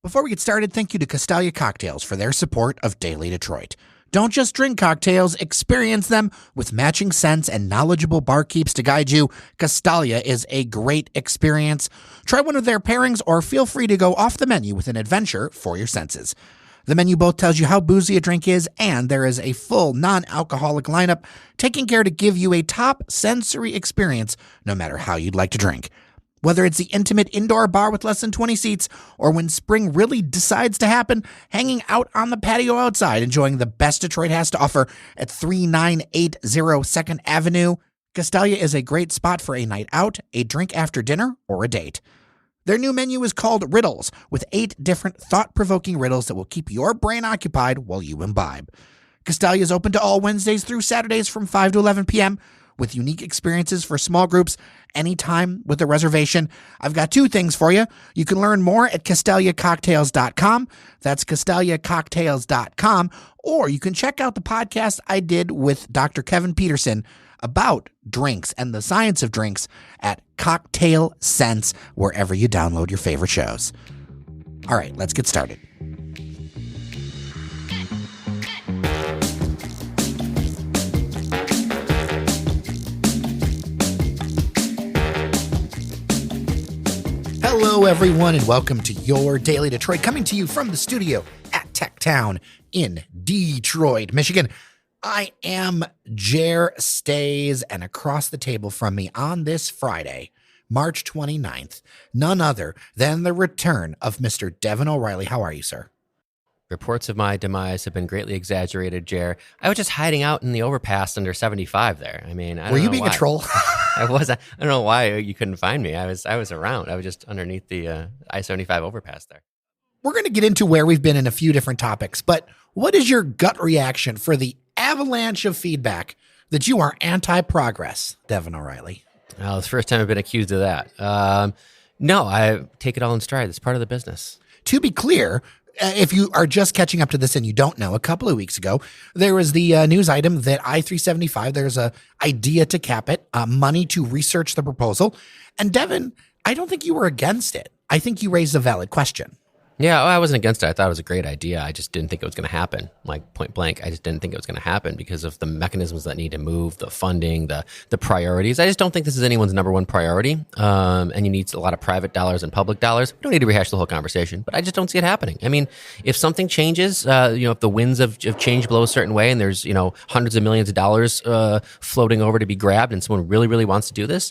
Before we get started, thank you to Castalia Cocktails for their support of Daily Detroit. Don't just drink cocktails, experience them with matching scents and knowledgeable barkeeps to guide you. Castalia is a great experience. Try one of their pairings or feel free to go off the menu with an adventure for your senses. The menu both tells you how boozy a drink is, and there is a full non-alcoholic lineup taking care to give you a top sensory experience no matter how you'd like to drink. Whether it's the intimate indoor bar with less than 20 seats, or when spring really decides to happen, hanging out on the patio outside, enjoying the best Detroit has to offer at 3980 2nd Avenue, Castalia is a great spot for a night out, a drink after dinner, or a date. Their new menu is called Riddles, with 8 different thought-provoking riddles that will keep your brain occupied while you imbibe. Castalia is open to all Wednesdays through Saturdays from 5 to 11 p.m., with unique experiences for small groups anytime with a reservation. I've got 2 things for you. You can learn more at CastaliaCocktails.com. That's CastaliaCocktails.com. Or you can check out the podcast I did with Dr. Kevin Peterson about drinks and the science of drinks at Cocktail Sense, wherever you download your favorite shows. All right, let's get started. Hello, everyone, and welcome to your Daily Detroit, coming to you from the studio at Tech Town in Detroit, Michigan. I am Jer Stays, and across the table from me on this Friday, March 29th, none other than the return of Mr. Devon O'Reilly. How are you, sir? Reports of my demise have been greatly exaggerated, Jer. I was just hiding out in the overpass under 75 there. I mean, I don't know. Were you being why. a troll? I was. I don't know why you couldn't find me. I was around. I was just underneath the I-75 overpass there. We're going to get into where we've been in a few different topics, but what is your gut reaction for the avalanche of feedback that you are anti-progress, Devon O'Reilly? Well, it's the first time I've been accused of that. No, I take it all in stride. It's part of the business. To be clear, if you are just catching up to this and you don't know, a couple of weeks ago, there was the news item that I-375, there's a idea to cap it, money to research the proposal. And Devon, I don't think you were against it. I think you raised a valid question. Yeah, I wasn't against it. I thought it was a great idea. I just didn't think it was going to happen. Like point blank, I just didn't think it was going to happen because of the mechanisms that need to move, the funding, the priorities. I just don't think this is anyone's number one priority. And you need a lot of private dollars and public dollars. We don't need to rehash the whole conversation, but I just don't see it happening. I mean, if something changes, if the winds of change blow a certain way and there's, hundreds of millions of dollars floating over to be grabbed and someone really, really wants to do this,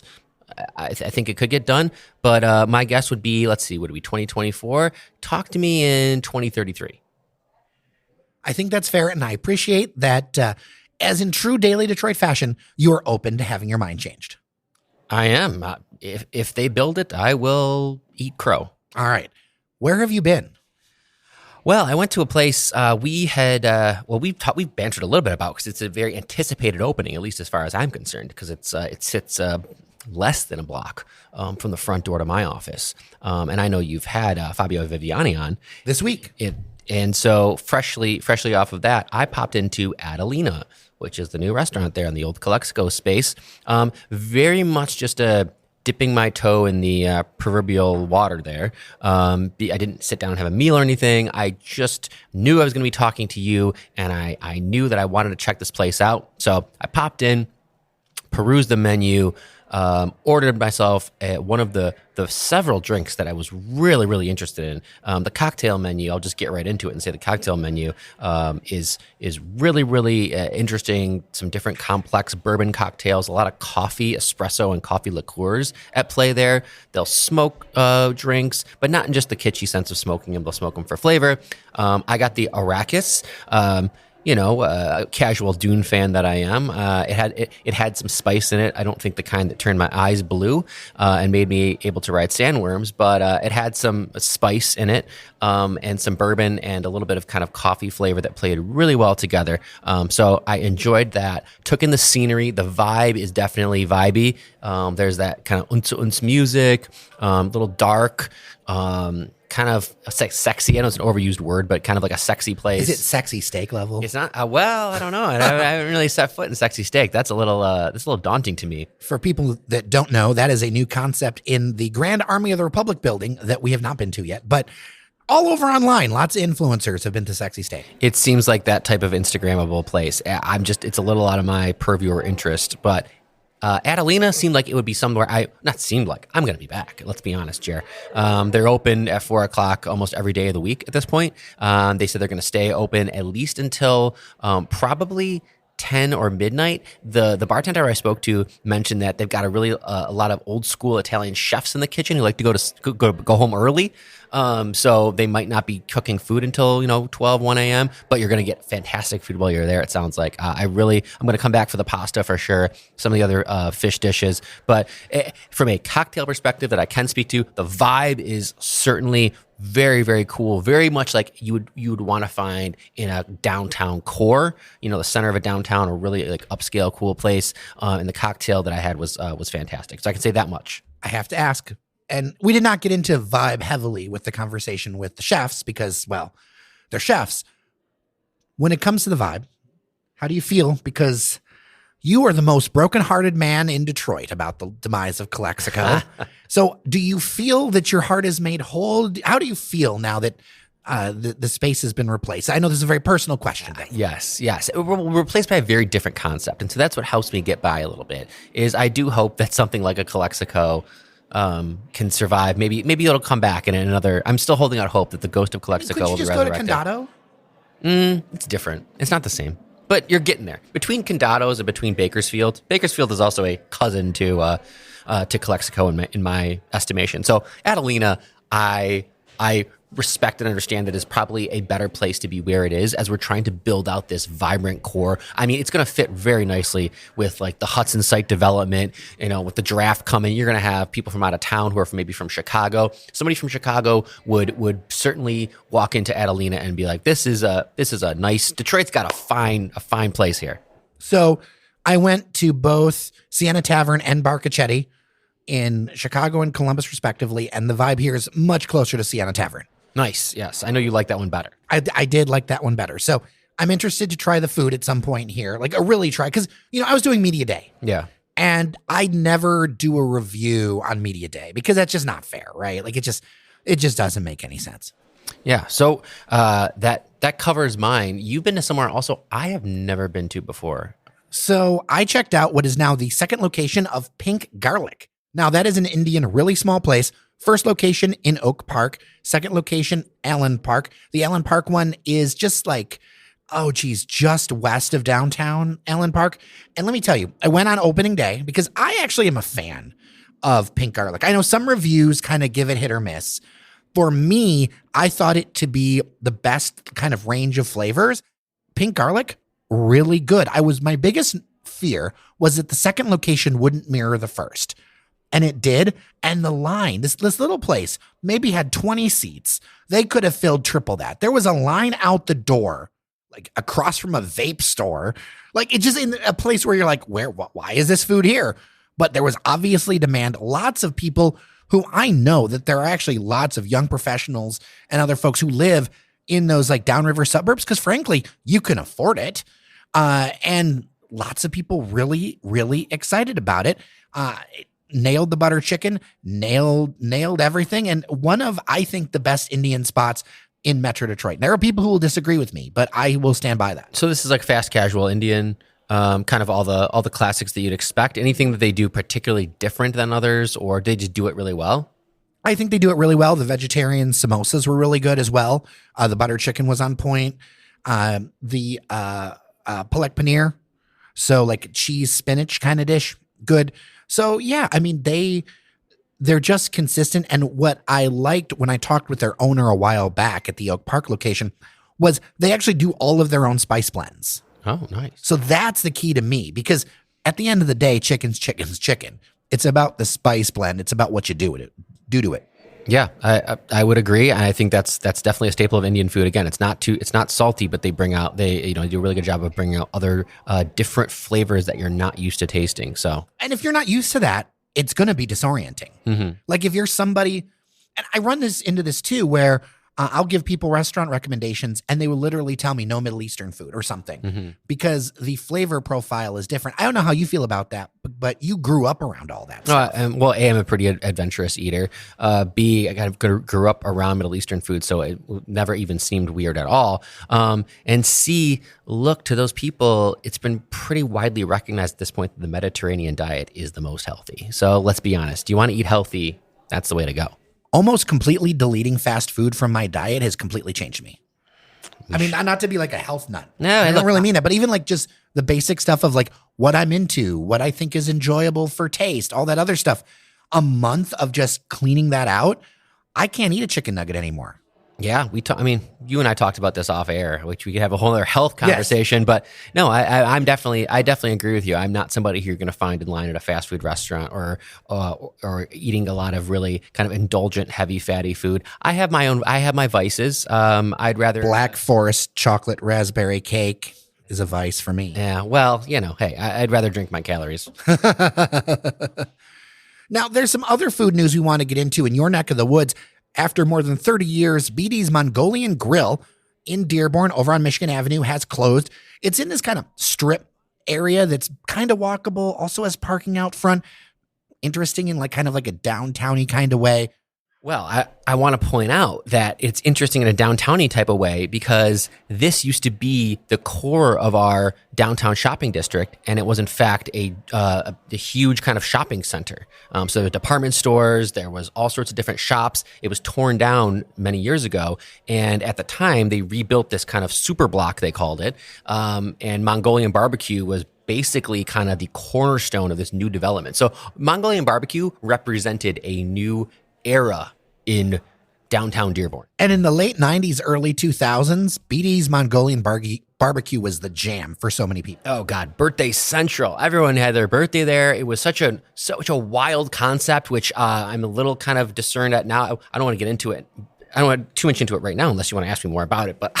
I think it could get done, but my guess would be, let's see, would it be 2024? Talk to me in 2033. I think that's fair, and I appreciate that, as in true Daily Detroit fashion, you are open to having your mind changed. I am. If they build it, I will eat crow. All right. Where have you been? Well, I went to a place we've bantered a little bit about because it's a very anticipated opening, at least as far as I'm concerned, because it sits less than a block from the front door to my office. And I know you've had Fabio Viviani on This week. And so freshly off of that, I popped into Adelina, which is the new restaurant there in the old Calexico space. Very much just dipping my toe in the proverbial water there. I didn't sit down and have a meal or anything. I just knew I was going to be talking to you, and I knew that I wanted to check this place out. So I popped in, perused the menu, ordered myself one of the several drinks that I was really, really interested in. The cocktail menu, I'll just get right into it and say the cocktail menu is really, really interesting. Some different complex bourbon cocktails, a lot of coffee, espresso, and coffee liqueurs at play there. They'll smoke drinks, but not in just the kitschy sense of smoking them. They'll smoke them for flavor. I got the Arrakis. A casual Dune fan that I am. It had some spice in it. I don't think the kind that turned my eyes blue and made me able to ride sandworms, but it had some spice in it and some bourbon and a little bit of kind of coffee flavor that played really well together. So I enjoyed that. Took in the scenery. The vibe is definitely vibey. There's that kind of uns music, little dark, kind of sexy. I know it's an overused word, but kind of like a sexy place. Is it sexy steak level? It's not. Well, I don't know. I haven't really set foot in sexy steak. That's a little daunting to me. For people that don't know, that is a new concept in the Grand Army of the Republic building that we have not been to yet. But all over online. Lots of influencers have been to Sexy State. It seems like that type of Instagrammable place. It's a little out of my purview or interest, but Adelina seemed like it would be somewhere I'm going to be back. Let's be honest, Jer. They're open at 4:00 almost every day of the week at this point. They said they're going to stay open at least until probably 10 or midnight. The bartender I spoke to mentioned that they've got a lot of old school Italian chefs in the kitchen who like to go home early. So they might not be cooking food until 12, 1 a.m. But you're going to get fantastic food while you're there. It sounds like I'm going to come back for the pasta for sure. Some of the other fish dishes, but from a cocktail perspective that I can speak to, the vibe is certainly very, very cool. Very much like you would want to find in a downtown core, the center of a downtown, or really like upscale, cool place. And the cocktail that I had was fantastic. So I can say that much. I have to ask, and we did not get into vibe heavily with the conversation with the chefs because, well, they're chefs. When it comes to the vibe, how do you feel? Because you are the most brokenhearted man in Detroit about the demise of Calexico. So do you feel that your heart is made whole? How do you feel now that the space has been replaced? I know this is a very personal question. Yes. We're replaced by a very different concept. And so that's what helps me get by a little bit, is I do hope that something like a Calexico can survive. Maybe it'll come back in another. I'm still holding out hope that the ghost of Calexico will be resurrected. Could you just go to Condado? It's different. It's not the same. But you're getting there. Between Condados and between Bakersfield is also a cousin to Calexico in my estimation. So Adelina, I respect and understand that is probably a better place to be where it is as we're trying to build out this vibrant core. I mean, it's going to fit very nicely with like the Hudson site development, with the draft coming. You're going to have people from out of town who are maybe from Chicago. Somebody from Chicago would certainly walk into Adelina and be like, this is a nice, Detroit's got a fine place here. So I went to both Siena Tavern and Barcachetti in Chicago and Columbus respectively, and the vibe here is much closer to Siena Tavern. Nice. Yes. I know you like that one better. I did like that one better. So I'm interested to try the food at some point here, like a really try. Cause I was doing media day. Yeah. And I never do a review on media day because that's just not fair. Right. Like it just doesn't make any sense. Yeah. So, that covers mine. You've been to somewhere also I have never been to before. So I checked out what is now the second location of Pink Garlic. Now that is an Indian, really small place. First location in Oak Park. Second location, Allen Park. The Allen Park one is just like, just west of downtown Allen Park. And let me tell you, I went on opening day because I actually am a fan of Pink Garlic. I know some reviews kind of give it hit or miss. For me, I thought it to be the best kind of range of flavors. Pink Garlic, really good. My biggest fear was that the second location wouldn't mirror the first. And it did. And the line, this little place maybe had 20 seats. They could have filled triple that. There was a line out the door, like across from a vape store. Like it's just in a place where you're like, why is this food here? But there was obviously demand. Lots of people who I know that there are actually lots of young professionals and other folks who live in those like downriver suburbs because frankly, you can afford it. And lots of people really, really excited about it. Nailed the butter chicken, nailed everything. And one of, I think, the best Indian spots in Metro Detroit. There are people who will disagree with me, but I will stand by that. So this is like fast casual Indian, kind of all the classics that you'd expect. Anything that they do particularly different than others, or they just do it really well? I think they do it really well. The vegetarian samosas were really good as well. The butter chicken was on point. The palak paneer, so like cheese spinach kind of dish, good. So yeah, I mean, they're just consistent. And what I liked when I talked with their owner a while back at the Oak Park location was they actually do all of their own spice blends. Oh, nice. So that's the key to me, because at the end of the day, chicken's chicken. It's about the spice blend. It's about what you do to it. Yeah, I would agree. And I think that's definitely a staple of Indian food. Again, it's not salty, but they do a really good job of bringing out other different flavors that you're not used to tasting. So, and if you're not used to that, it's going to be disorienting. Mm-hmm. Like if you're somebody, and I run into this too, where I'll give people restaurant recommendations and they will literally tell me no Middle Eastern food or something because the flavor profile is different. I don't know how you feel about that, but you grew up around all that stuff. Well, A, I'm a pretty adventurous eater. B, I kind of grew up around Middle Eastern food, so it never even seemed weird at all. And C, look, to those people, it's been pretty widely recognized at this point that the Mediterranean diet is the most healthy. So let's be honest. You want to eat healthy, that's the way to go. Almost completely deleting fast food from my diet has completely changed me. I mean, not to be like a health nut. No, I don't really mean that, but even like just the basic stuff of like what I'm into, what I think is enjoyable for taste, all that other stuff. A month of just cleaning that out, I can't eat a chicken nugget anymore. Yeah, you and I talked about this off air, which we could have a whole other health conversation. Yes. But no, I definitely agree with you. I'm not somebody who you're going to find in line at a fast food restaurant or eating a lot of really kind of indulgent, heavy, fatty food. I have my vices. I'd rather Black Forest chocolate raspberry cake is a vice for me. Yeah, well, hey, I'd rather drink my calories. Now, there's some other food news we want to get into in your neck of the woods. After more than 30 years, BD's Mongolian Grill in Dearborn over on Michigan Avenue has closed. It's in this kind of strip area that's kind of walkable, also has parking out front. Interesting in like kind of like a downtowny kind of way. Well, I want to point out that it's interesting in a downtowny type of way because this used to be the core of our downtown shopping district, and it was in fact a huge kind of shopping center. So there were department stores, there was all sorts of different shops. It was torn down many years ago, and at the time they rebuilt this kind of super block, they called it, and Mongolian BBQ was basically kind of the cornerstone of this new development. So Mongolian BBQ represented a new era in downtown Dearborn. And in the late 90s, early 2000s, BD's Mongolian barbecue was the jam for so many people. Oh God, birthday central. Everyone had their birthday there. It was such a wild concept, which I'm a little kind of discerned at now. I don't want to get into it. I don't want too much into it right now unless you want to ask me more about it, but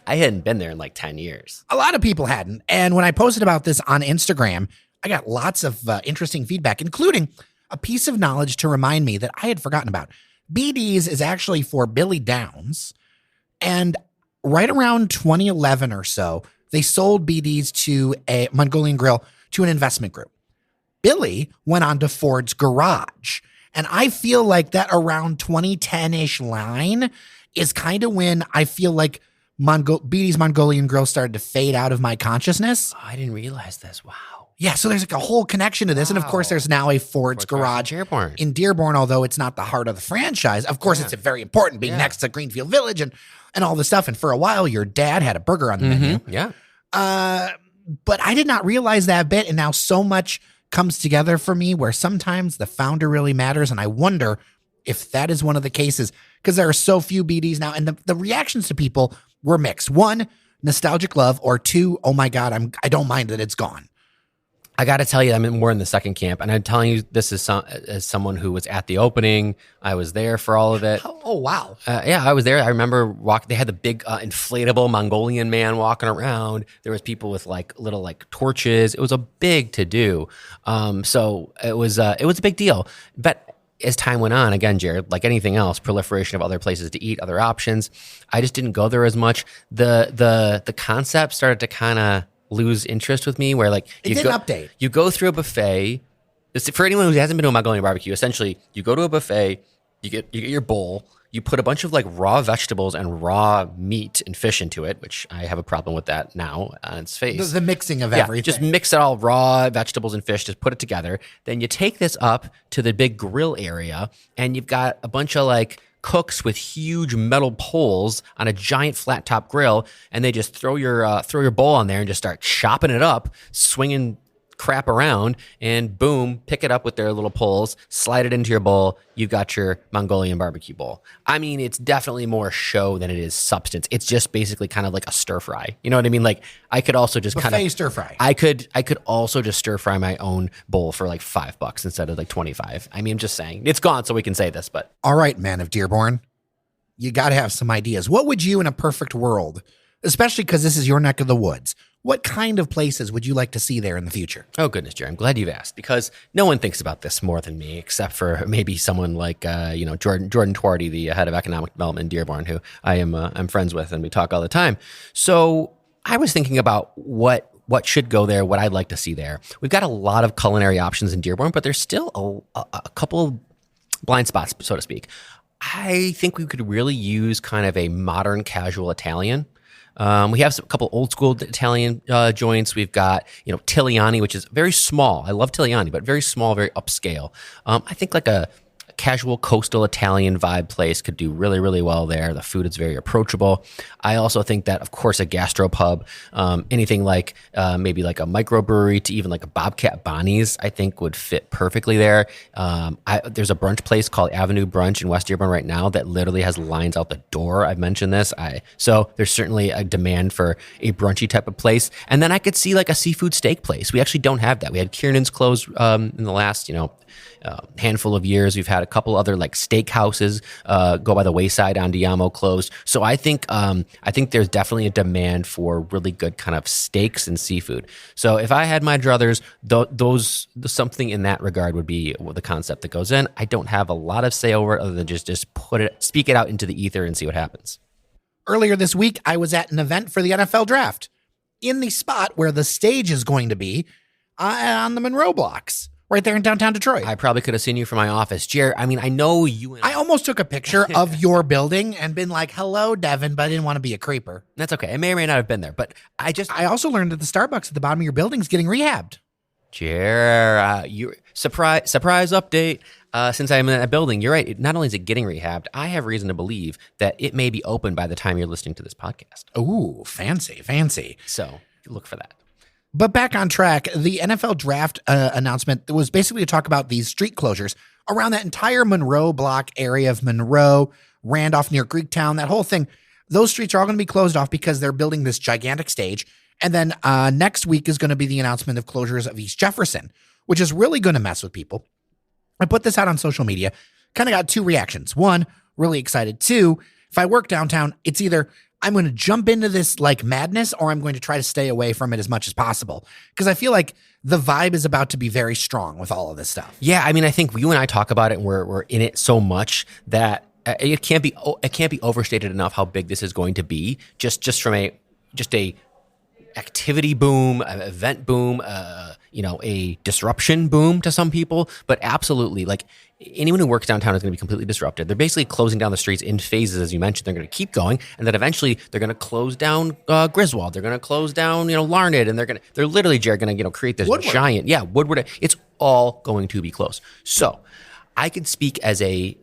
I hadn't been there in like 10 years. A lot of people hadn't. And when I posted about this on Instagram, I got lots of interesting feedback, including a piece of knowledge to remind me that I had forgotten about. BD's is actually for Billy Downs. And right around 2011 or so, they sold BD's to a Mongolian Grill to an investment group. Billy went on to Ford's Garage. And I feel like that around 2010-ish line is kind of when I feel like BD's Mongolian Grill started to fade out of my consciousness. Oh, I didn't realize this. Wow. Yeah, so there's like a whole connection to this. Wow. And of course, there's now a Ford's Garage in Dearborn, although it's not the heart of the franchise. Of course, it's very important being next to Greenfield Village and all this stuff. And for a while, your dad had a burger on the menu. Yeah. But I did not realize that bit. And now so much comes together for me where sometimes the founder really matters. And I wonder if that is one of the cases because there are so few BDs now. And the reactions to people were mixed. One, nostalgic love, or two, oh my God, I don't mind that it's gone. I got to tell you, I'm more in the second camp, and I'm telling you this as someone who was at the opening. I was there for all of it. Oh wow! Yeah, I was there. I remember they had the big inflatable Mongolian man walking around. There was people with like little like torches. It was a big to do. So it was a big deal. But as time went on, again, Jared, like anything else, proliferation of other places to eat, other options. I just didn't go there as much. The concept started to kind of lose interest with me where like you go through a buffet. For anyone who hasn't been to a Mongolian barbecue, essentially you go to a buffet, you get your bowl, you put a bunch of like raw vegetables and raw meat and fish into it, which I have a problem with that now on its face. The mixing of everything. Just mix it all, raw vegetables and fish, just put it together. Then you take this up to the big grill area and you've got a bunch of like cooks with huge metal poles on a giant flat top grill, and they just throw your bowl on there and just start chopping it up, swinging crap around, and boom, pick it up with their little poles, slide it into your bowl. You've got your Mongolian barbecue bowl. I mean, it's definitely more show than it is substance. It's just basically kind of like a stir fry. You know what I mean? Like I could also just kind of stir fry. I could also just stir fry my own bowl for like $5 instead of like 25. I mean, I'm just saying it's gone, so we can say this. But all right, man of Dearborn, you got to have some ideas. What would you, in a perfect world, especially because this is your neck of the woods, what kind of places would you like to see there in the future? Oh, goodness, Jerry, I'm glad you've asked, because no one thinks about this more than me, except for maybe someone like, Jordan Twardy, the head of economic development in Dearborn, who I'm friends with, and we talk all the time. So I was thinking about what should go there, what I'd like to see there. We've got a lot of culinary options in Dearborn, but there's still a couple blind spots, so to speak. I think we could really use kind of a modern casual Italian. We have a couple old school Italian joints. We've got, Tigliani, which is very small. I love Tigliani, but very small, very upscale. I think like a casual coastal Italian vibe place could do really, really well there. The food is very approachable. I also think that, of course, a gastropub, anything like maybe like a microbrewery to even like a Bobcat Bonnie's, I think would fit perfectly there. There's a brunch place called Avenue Brunch in West Dearborn right now that literally has lines out the door. I've mentioned this. So there's certainly a demand for a brunchy type of place. And then I could see like a seafood steak place. We actually don't have that. We had Kiernan's closed in the last, handful of years. We've had a couple other like steakhouses go by the wayside on Diamo closed. So I think there's definitely a demand for really good kind of steaks and seafood. So if I had my druthers, something in that regard would be the concept that goes in. I don't have a lot of say over it other than just speak it out into the ether and see what happens. Earlier this week, I was at an event for the NFL draft in the spot where the stage is going to be on the Monroe blocks. Right there in downtown Detroit. I probably could have seen you from my office. Jared, I know you and I almost took a picture of your building and been like, hello, Devon, but I didn't want to be a creeper. That's okay. I may or may not have been there, but I also learned that the Starbucks at the bottom of your building is getting rehabbed. Jared, surprise update. Since I'm in that building, you're right. Not only is it getting rehabbed, I have reason to believe that it may be open by the time you're listening to this podcast. Ooh, fancy. So look for that. But back on track, the NFL draft announcement was basically to talk about these street closures around that entire Monroe block area of Monroe, Randolph near Greektown, that whole thing. Those streets are all going to be closed off because they're building this gigantic stage. And then next week is going to be the announcement of closures of East Jefferson, which is really going to mess with people. I put this out on social media, kind of got two reactions. One, really excited. Two, if I work downtown, it's either I'm going to jump into this like madness or I'm going to try to stay away from it as much as possible. Because I feel like the vibe is about to be very strong with all of this stuff. Yeah, I mean, I think you and I talk about it and we're in it so much that it can't be overstated enough how big this is going to be. Just from a activity boom, an event boom, a disruption boom to some people, but absolutely, like anyone who works downtown is going to be completely disrupted. They're basically closing down the streets in phases, as you mentioned. They're going to keep going, and then eventually they're going to close down Griswold. They're going to close down, Larned, and they're literally, Jared, going to create this giant, Woodward. It's all going to be closed. So I could speak as a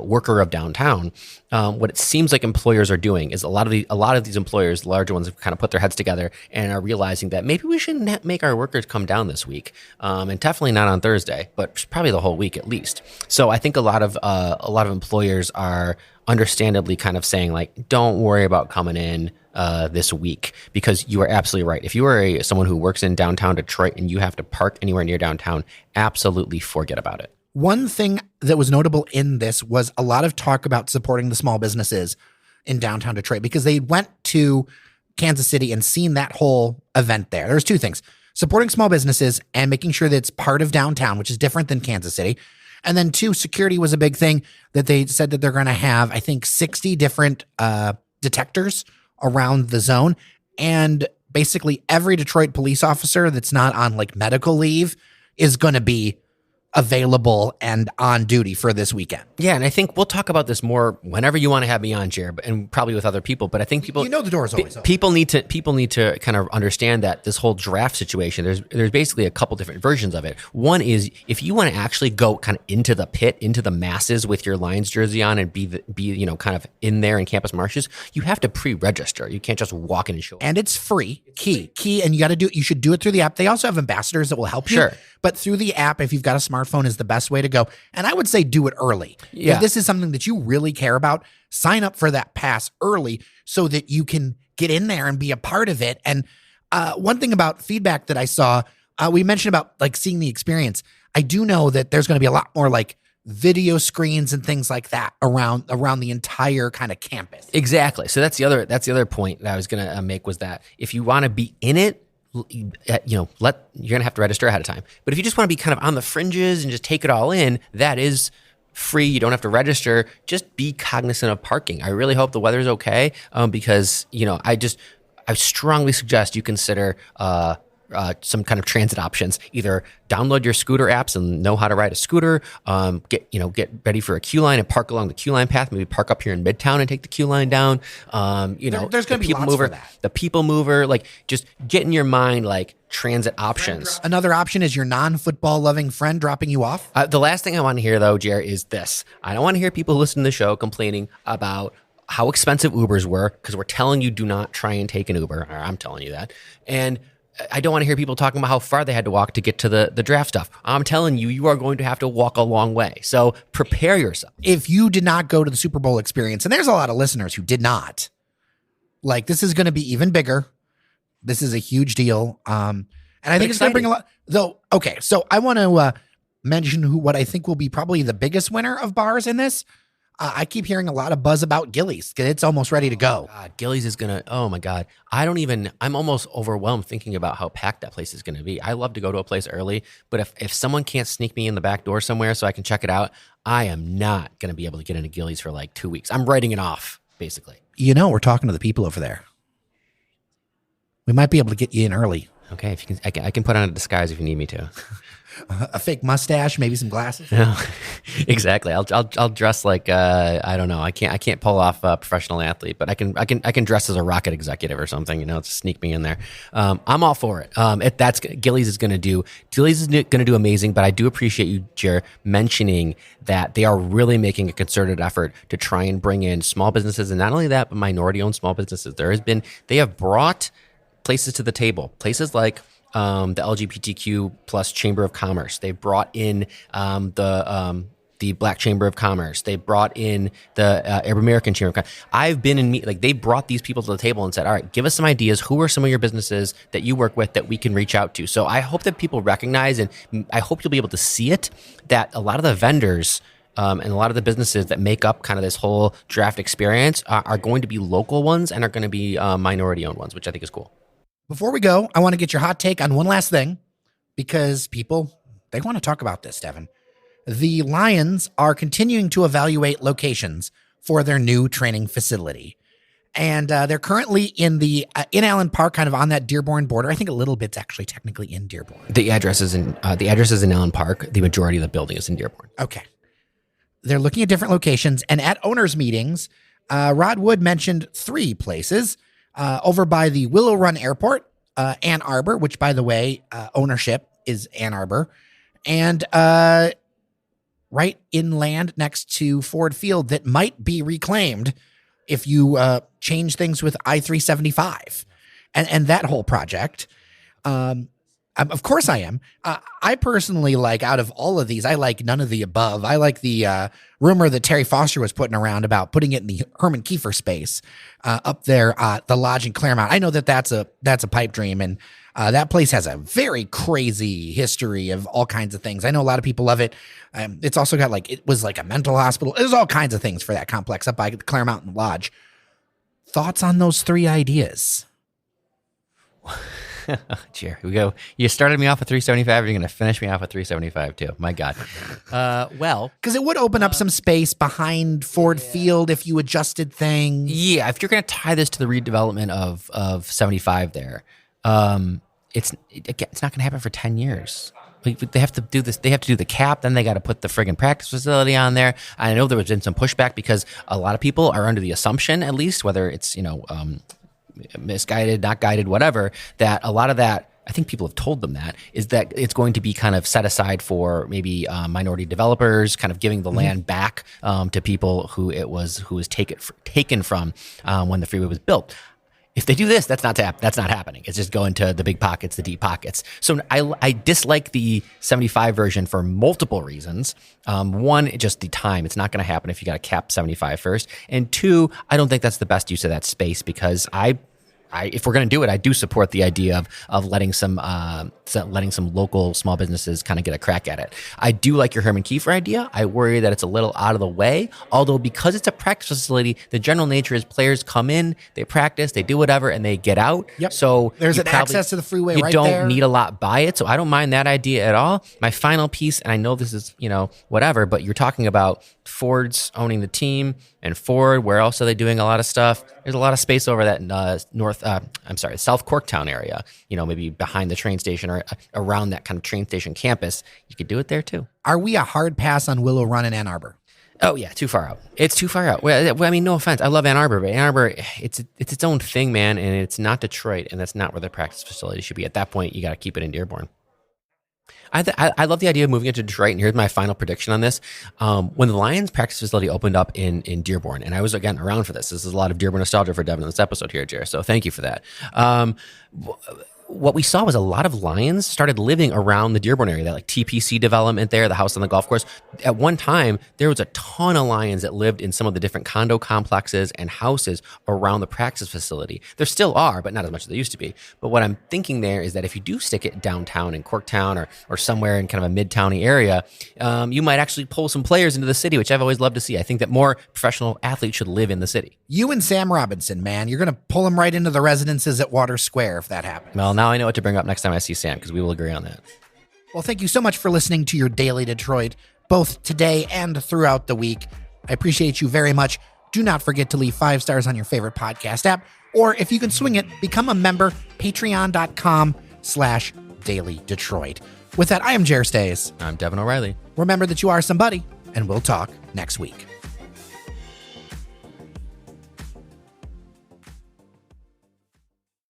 worker of downtown. What it seems like employers are doing is a lot of these employers, larger ones, have kind of put their heads together and are realizing that maybe we shouldn't make our workers come down this week, and definitely not on Thursday, but probably the whole week at least. So I think a lot of employers are understandably kind of saying like, don't worry about coming in this week, because you are absolutely right. If you are someone who works in downtown Detroit and you have to park anywhere near downtown, absolutely forget about it. One thing that was notable in this was a lot of talk about supporting the small businesses in downtown Detroit, because they went to Kansas City and seen that whole event there. There's two things: supporting small businesses and making sure that it's part of downtown, which is different than Kansas City. And then two, security was a big thing that they said that they're going to have, I think, 60 different detectors around the zone. And basically every Detroit police officer that's not on like medical leave is going to be available and on duty for this weekend. Yeah, and I think we'll talk about this more whenever you want to have me on, Jared, and probably with other people. But I think people, the door is always open. People need to kind of understand that this whole draft situation, there's basically a couple different versions of it. One is if you want to actually go kind of into the pit, into the masses with your Lions jersey on and be kind of in there in campus marshes, you have to pre-register. You can't just walk in and show up. And it's free. Key, and you should do it through the app. They also have ambassadors that will help you. Sure. But through the app, if you've got a smartphone, is the best way to go. And I would say do it early. Yeah. If this is something that you really care about, sign up for that pass early so that you can get in there and be a part of it. And one thing about feedback that I saw, we mentioned about like seeing the experience. I do know that there's going to be a lot more like video screens and things like that around the entire kind of campus. Exactly. So that's the other point that I was going to make, was that if you want to be in it, you're going to have to register ahead of time. But if you just want to be kind of on the fringes and just take it all in, that is free. You don't have to register. Just be cognizant of parking. I really hope the weather's okay, because I strongly suggest you consider some kind of transit options. Either download your scooter apps and know how to ride a scooter. Get ready for a queue line and park along the queue line path. Maybe park up here in Midtown and take the queue line down. There's going to be lots mover, for that. The people mover. Like, just get in your mind like transit options. Another option is your non-football loving friend dropping you off. The last thing I want to hear though, Jer, is this. I don't want to hear people listening to the show complaining about how expensive Ubers were, because we're telling you, do not try and take an Uber. Or I'm telling you that. And I don't want to hear people talking about how far they had to walk to get to the draft stuff. I'm telling you, you are going to have to walk a long way. So prepare yourself. If you did not go to the Super Bowl experience, and there's a lot of listeners who did not, like, this is going to be even bigger. This is a huge deal. And I think it's going to bring a lot, though. Okay. So I want to mention what I think will be probably the biggest winner of bars in this. I keep hearing a lot of buzz about Gillies. It's almost ready to go. God, Gillies is going to, oh my God. I'm almost overwhelmed thinking about how packed that place is going to be. I love to go to a place early, but if someone can't sneak me in the back door somewhere so I can check it out, I am not going to be able to get into Gillies for like 2 weeks. I'm writing it off, basically. We're talking to the people over there. We might be able to get you in early. Okay, if you can, I can put on a disguise if you need me to. A fake mustache, maybe some glasses. No, exactly. I'll dress like I don't know. I can't pull off a professional athlete, but I can dress as a rocket executive or something. To sneak me in there. I'm all for it. Gillies is going to do amazing. But I do appreciate you, Jer, mentioning that they are really making a concerted effort to try and bring in small businesses, and not only that, but minority-owned small businesses. They have brought places to the table. Places like the LGBTQ plus Chamber of Commerce. They brought in the Black Chamber of Commerce. They brought in the Arab American Chamber of Commerce. I've been they brought these people to the table and said, all right, give us some ideas. Who are some of your businesses that you work with that we can reach out to? So I hope that people recognize, and I hope you'll be able to see it, that a lot of the vendors and a lot of the businesses that make up kind of this whole draft experience are going to be local ones and are going to be minority-owned ones, which I think is cool. Before we go, I want to get your hot take on one last thing, because people, they want to talk about this, Devon. The Lions are continuing to evaluate locations for their new training facility. And they're currently in Allen Park, kind of on that Dearborn border. I think a little bit's actually technically in Dearborn. The address is in Allen Park. The majority of the building is in Dearborn. Okay. They're looking at different locations. And at owners' meetings, Rod Wood mentioned 3 places. Over by the Willow Run Airport, Ann Arbor, which, by the way, ownership is Ann Arbor, and right inland next to Ford Field that might be reclaimed if you change things with I-375 and that whole project. Of course I am. I personally like, out of all of these, I like none of the above. I like the rumor that Terry Foster was putting around about putting it in the Herman Kiefer space up there, the lodge in Claremont. I know that's a pipe dream, and that place has a very crazy history of all kinds of things. I know a lot of people love it. It's also got it was like a mental hospital. There's all kinds of things for that complex up by the Claremont Lodge. Thoughts on those 3 ideas? Here we go. You started me off at 375. You're going to finish me off at 375 too. My God. Because it would open up some space behind Ford Field if you adjusted things. Yeah, if you're going to tie this to the redevelopment of 75 there, it's not going to happen for 10 years. They have to do this. They have to do the cap. Then they got to put the friggin' practice facility on there. I know there was been some pushback because a lot of people are under the assumption, at least, whether it's misguided, not guided, whatever, that a lot of that, I think people have told them that, is that it's going to be kind of set aside for maybe minority developers, kind of giving the land back to people who was taken from when the freeway was built. If they do this, that's not happening. It's just going to the big pockets, the deep pockets. So I dislike the 75 version for multiple reasons. One, just the time. It's not going to happen if you got to cap 75 first. And 2, I don't think that's the best use of that space, because I if we're going to do it, I do support the idea of letting some local small businesses kind of get a crack at it. I do like your Herman Kiefer idea. I worry that it's a little out of the way, although because it's a practice facility, the general nature is players come in, they practice, they do whatever, and they get out. Yep. So there's an access to the freeway right there. You there. don't need a lot by it, so I don't mind that idea at all. My final piece, and I know this is, whatever, but you're talking about Ford's owning the team, and Ford, where else are they doing a lot of stuff? There's a lot of space over that South Corktown area, maybe behind the train station or around that kind of train station campus. You could do it there too. Are we a hard pass on Willow Run in Ann Arbor? Oh yeah, too far out. It's too far out. Well, I mean, no offense. I love Ann Arbor, but Ann Arbor, it's its own thing, man, and it's not Detroit, and that's not where the practice facility should be. At that point, you got to keep it in Dearborn. I love the idea of moving into Detroit, and here's my final prediction on this. When the Lions practice facility opened up in Dearborn, and I was, again, around for this. This is a lot of Dearborn nostalgia for Devon in this episode here, Jer, so thank you for that. What we saw was a lot of Lions started living around the Dearborn area, that like TPC development there, the house on the golf course. At one time, there was a ton of Lions that lived in some of the different condo complexes and houses around the practice facility. There still are, but not as much as there used to be. But what I'm thinking there is that if you do stick it downtown in Corktown or somewhere in kind of a mid-towny area, you might actually pull some players into the city, which I've always loved to see. I think that more professional athletes should live in the city. You and Sam Robinson, man, you're going to pull them right into the residences at Water Square if that happens. Well, now I know what to bring up next time I see Sam, because we will agree on that. Well, thank you so much for listening to your Daily Detroit, both today and throughout the week. I appreciate you very much. Do not forget to leave 5 stars on your favorite podcast app, or if you can swing it, become a member, patreon.com/Daily Detroit. With that, I am Jer Stays. I'm Devon O'Reilly. Remember that you are somebody, and we'll talk next week.